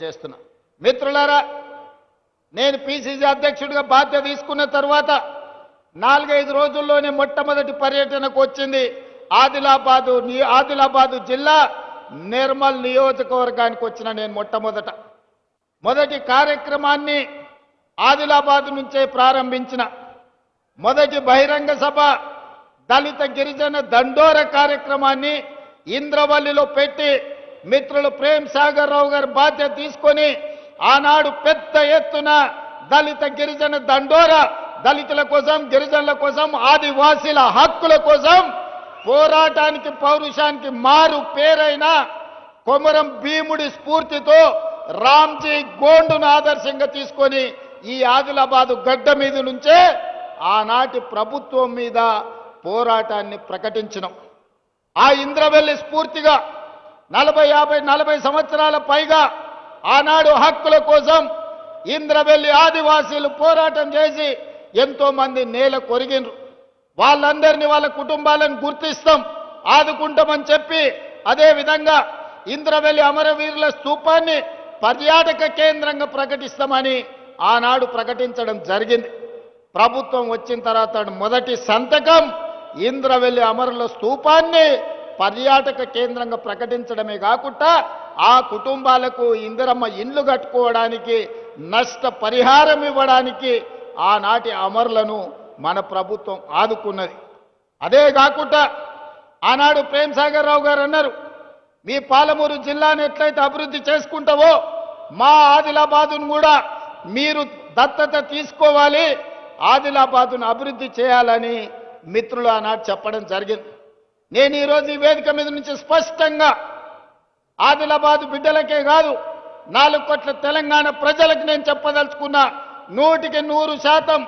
చేస్తున్నా. మిత్రులారా, నేను పిసిసి అధ్యక్షుడిగా బాధ్యత తీసుకున్న తర్వాత 4-5 రోజుల్లోనే మొట్టమొదటి పర్యటనకు వచ్చింది ఆదిలాబాదు జిల్లా నిర్మల్ నియోజకవర్గానికి వచ్చిన నేను మొదటి కార్యక్రమాన్ని ఆదిలాబాద్ నుంచే ప్రారంభించిన. మొదటి బహిరంగ సభ దళిత గిరిజన దండోర కార్యక్రమాన్ని ఇంద్రవల్లిలో పెట్టి మిత్రులు ప్రేమ్ సాగర్ రావు గారు బాధ్యత తీసుకొని ఆనాడు పెద్ద ఎత్తున దళిత గిరిజన దండోర దళితుల కోసం, గిరిజనుల కోసం, ఆదివాసీల హక్కుల కోసం పోరాటానికి పౌరుషానికి మారు పేరైన కొమరం భీముడి స్ఫూర్తితో రామ్జీ గోండును ఆదర్శంగా తీసుకొని ఈ ఆదిలాబాదు గడ్డ మీద నుంచే ఆనాటి ప్రభుత్వం మీద పోరాటాన్ని ప్రకటించినాం. ఆ ఇంద్రవెల్లి స్ఫూర్తిగా 40 సంవత్సరాల పైగా ఆనాడు హక్కుల కోసం ఇంద్రవెల్లి ఆదివాసీలు పోరాటం చేసి ఎంతో మంది నేల కొరిగినరు. వాళ్ళందరినీ వాళ్ళ కుటుంబాలను గుర్తిస్తాం, ఆదుకుంటామని చెప్పి అదేవిధంగా ఇంద్రవెల్లి అమరవీరుల స్తూపాన్ని పర్యాటక కేంద్రంగా ప్రకటిస్తామని ఆనాడు ప్రకటించడం జరిగింది. ప్రభుత్వం వచ్చిన తర్వాత మొదటి సంతకం ఇంద్రవెల్లి అమరుల స్తూపాన్ని పర్యాటక కేంద్రంగా ప్రకటించడమే కాకుండా ఆ కుటుంబాలకు ఇందిరమ్మ ఇండ్లు కట్టుకోవడానికి నష్ట పరిహారం ఇవ్వడానికి ఆనాటి అమరులను మన ప్రభుత్వం ఆదుకున్నది. అదే కాకుండా ఆనాడు ప్రేమ్ సాగర్ రావు గారు అన్నారు, మీ పాలమూరు జిల్లాను ఎట్లయితే అభివృద్ధి చేసుకుంటావో మా ఆదిలాబాదును కూడా మీరు దత్తత తీసుకోవాలి, ఆదిలాబాదును అభివృద్ధి చేయాలని మిత్రులు ఆనాడు చెప్పడం జరిగింది. నేను ఈరోజు ఈ వేదిక మీద నుంచి స్పష్టంగా ఆదిలాబాదు బిడ్డలకే కాదు 4 కోట్ల తెలంగాణ ప్రజలకు నేను చెప్పదలుచుకున్నా, 100%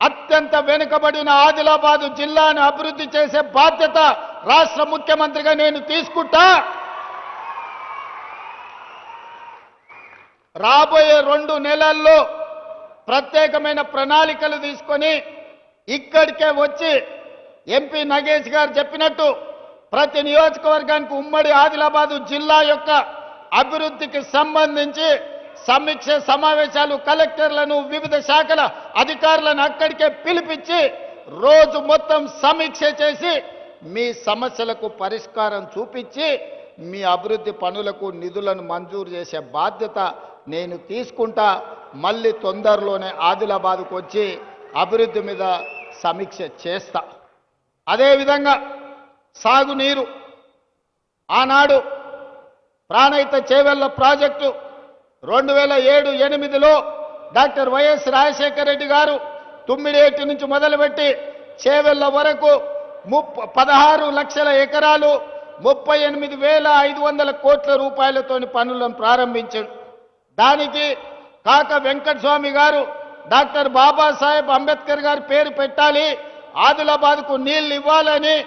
అత్యంత వెనుకబడిన ఆదిలాబాదు జిల్లాను అభివృద్ధి చేసే బాధ్యత రాష్ట్ర ముఖ్యమంత్రిగా నేను తీసుకుంటా. రాబోయే 2 నెలల్లో ప్రత్యేకమైన ప్రణాళికలు తీసుకొని ఇక్కడికే వచ్చి ఎంపీ నగేష్ గారు చెప్పినట్టు ప్రతి నియోజకవర్గానికి ఉమ్మడి ఆదిలాబాదు జిల్లా యొక్క అభివృద్ధికి సంబంధించి సమీక్ష సమావేశాలు కలెక్టర్లను వివిధ శాఖల అధికారులను అక్కడికే పిలిపించి రోజు మొత్తం సమీక్ష చేసి మీ సమస్యలకు పరిష్కారం చూపించి మీ అభివృద్ధి పనులకు నిధులను మంజూరు చేసే బాధ్యత నేను తీసుకుంటా. మళ్ళీ తొందరలోనే ఆదిలాబాద్కు వచ్చి అభివృద్ధి మీద సమీక్ష చేస్తా. అదేవిధంగా సాగునీరు ఆనాడు ప్రాణహిత చేవెళ్ల ప్రాజెక్టు 2007-8లో డాక్టర్ వైఎస్ రాజశేఖర రెడ్డి గారు తుమ్మిడేటి నుంచి మొదలుపెట్టి చేవెళ్ల వరకు 16 లక్షల ఎకరాలు 38,500 కోట్ల రూపాయలతోని పనులను ప్రారంభించాడు. దానికి కాక వెంకటస్వామి గారు డాక్టర్ బాబాసాహెబ్ అంబేద్కర్ గారి పేరు పెట్టాలి, ఆదిలాబాద్కు నీళ్లు ఇవ్వాలని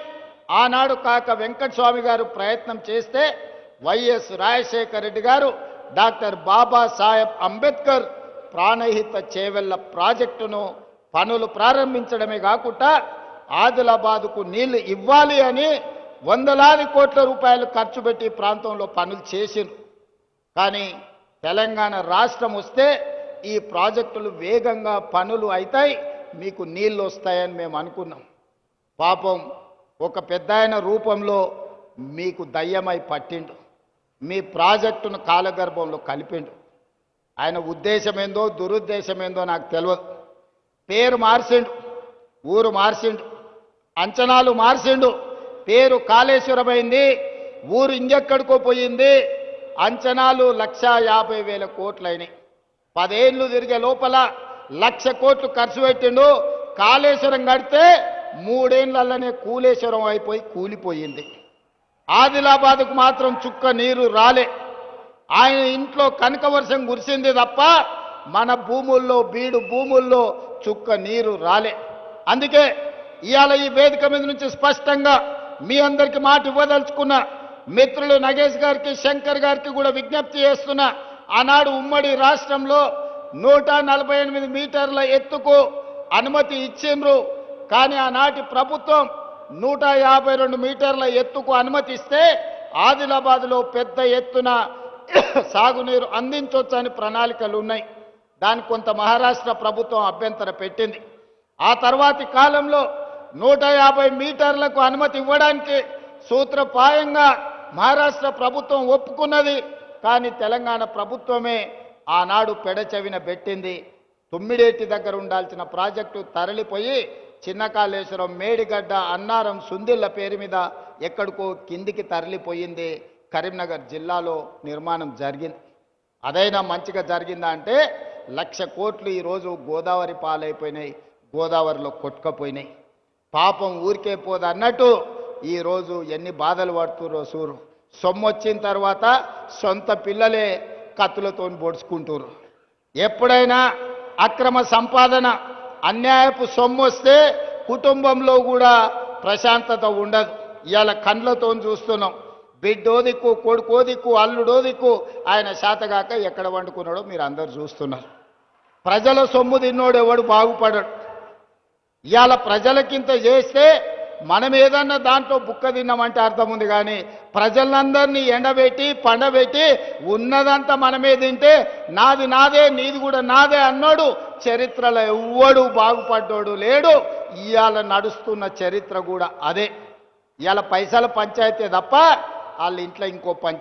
ఆనాడు కాక వెంకటస్వామి గారు ప్రయత్నం చేస్తే వైఎస్ రాజశేఖర రెడ్డి గారు డాక్టర్ బాబాసాహెబ్ అంబేద్కర్ ప్రాణహిత చేవెళ్ల ప్రాజెక్టును పనులు ప్రారంభించడమే కాకుండా ఆదిలాబాద్కు నీళ్లు ఇవ్వాలి అని వందలాది కోట్ల రూపాయలు ఖర్చు పెట్టి ప్రాంతంలో పనులు చేసిండ్రు. కానీ తెలంగాణ రాష్ట్రం వస్తే ఈ ప్రాజెక్టులు వేగంగా పనులు అవుతాయి, మీకు నీళ్లు వస్తాయని మేము అనుకున్నాం. పాపం ఒక పెద్దాయన రూపంలో మీకు దయ్యమై పట్టిండు, మీ ప్రాజెక్టును కాలగర్భంలో కలిపిండు. ఆయన ఉద్దేశమేందో దురుద్దేశమేందో నాకు తెలియదు. పేరు మార్చిండు, ఊరు మార్చిండు, అంచనాలు మార్చిండు. పేరు కాళేశ్వరమైంది, ఊరు ఇంకెక్కడికో పోయింది. అంచనాలు 1,50,000 కోట్లయినాయి. 10 ఏళ్ళు తిరిగే లోపల 1,00,000 కోట్లు ఖర్చు పెట్టిండు. కాళేశ్వరం కడితే 3 ఏళ్లలోనే కూలేశ్వరం అయిపోయి కూలిపోయింది. ఆదిలాబాద్కు మాత్రం చుక్క నీరు రాలే. ఆయన ఇంట్లో కనక వర్షం కురిసింది తప్ప మన భూముల్లో బీడు భూముల్లో చుక్క నీరు రాలే. అందుకే ఇవాళ ఈ వేదిక మీద నుంచి స్పష్టంగా మీ అందరికీ మాట ఇవ్వదలుచుకున్న మిత్రులు నగేష్ గారికి, శంకర్ గారికి కూడా విజ్ఞప్తి చేస్తున్నా. ఆనాడు ఉమ్మడి రాష్ట్రంలో 148 మీటర్ల ఎత్తుకు అనుమతి ఇచ్చిండ్రు. కానీ ఆనాటి ప్రభుత్వం 152 మీటర్ల ఎత్తుకు అనుమతిస్తే ఆదిలాబాద్లో పెద్ద ఎత్తున సాగునీరు అందించవచ్చని ప్రణాళికలు ఉన్నాయి. దానికి కొంత మహారాష్ట్ర ప్రభుత్వం అభ్యంతరం పెట్టింది. ఆ తర్వాతి కాలంలో 150 మీటర్లకు అనుమతి ఇవ్వడానికి సూత్రప్రాయంగా మహారాష్ట్ర ప్రభుత్వం ఒప్పుకున్నది. కానీ తెలంగాణ ప్రభుత్వమే ఆనాడు పెడచెవిన పెట్టింది. తుమ్మిడేటి దగ్గర ఉండాల్సిన ప్రాజెక్టు తరలిపోయి చిన్నకాళేశ్వరం, మేడిగడ్డ, అన్నారం, సుందిళ్ళ పేరు మీద ఎక్కడికో కిందికి తరలిపోయింది. కరీంనగర్ జిల్లాలో నిర్మాణం జరిగింది. అదైనా మంచిగా జరిగిందా అంటే 1,00,000 కోట్లు ఈరోజు గోదావరి పాలైపోయినాయి, గోదావరిలో కొట్టుకపోయినాయి. పాపం ఊరికే పోదు అన్నట్టు ఈరోజు ఎన్ని బాధలు పడుతుర్రో సూరు. సొమ్ము వచ్చిన తర్వాత సొంత పిల్లలే కత్తులతో పొడుచుకుంటారు. ఎప్పుడైనా అక్రమ సంపాదన, అన్యాయపు సొమ్ము వస్తే కుటుంబంలో కూడా ప్రశాంతత ఉండదు. ఇవాళ కండ్లతో చూస్తున్నాం. బిడ్డో దిక్కు, కొడుకో దిక్కు, అల్లుడో దిక్కు, ఆయన శాతగాక ఎక్కడ వండుకున్నాడో మీరు అందరు చూస్తున్నారు. ప్రజల సొమ్ము తిన్నోడు ఎవడు బాగుపడడు. ఇవాళ ప్రజలకింత చేస్తే మనం ఏదన్నా దాంట్లో బుక్క తిన్నామంటే అర్థం ఉంది. కానీ ప్రజలందరినీ ఎండబెట్టి పండబెట్టి ఉన్నదంతా మనమే తింటే నాది నాదే, నీది కూడా నాదే అన్నోడు చరిత్రలో ఎవ్వడు బాగుపడ్డోడు లేడు. ఇవాళ నడుస్తున్న చరిత్ర కూడా అదే. ఇవాళ పైసల పంచాయతీ తప్ప వాళ్ళ ఇంట్లో ఇంకో పంచాయతీ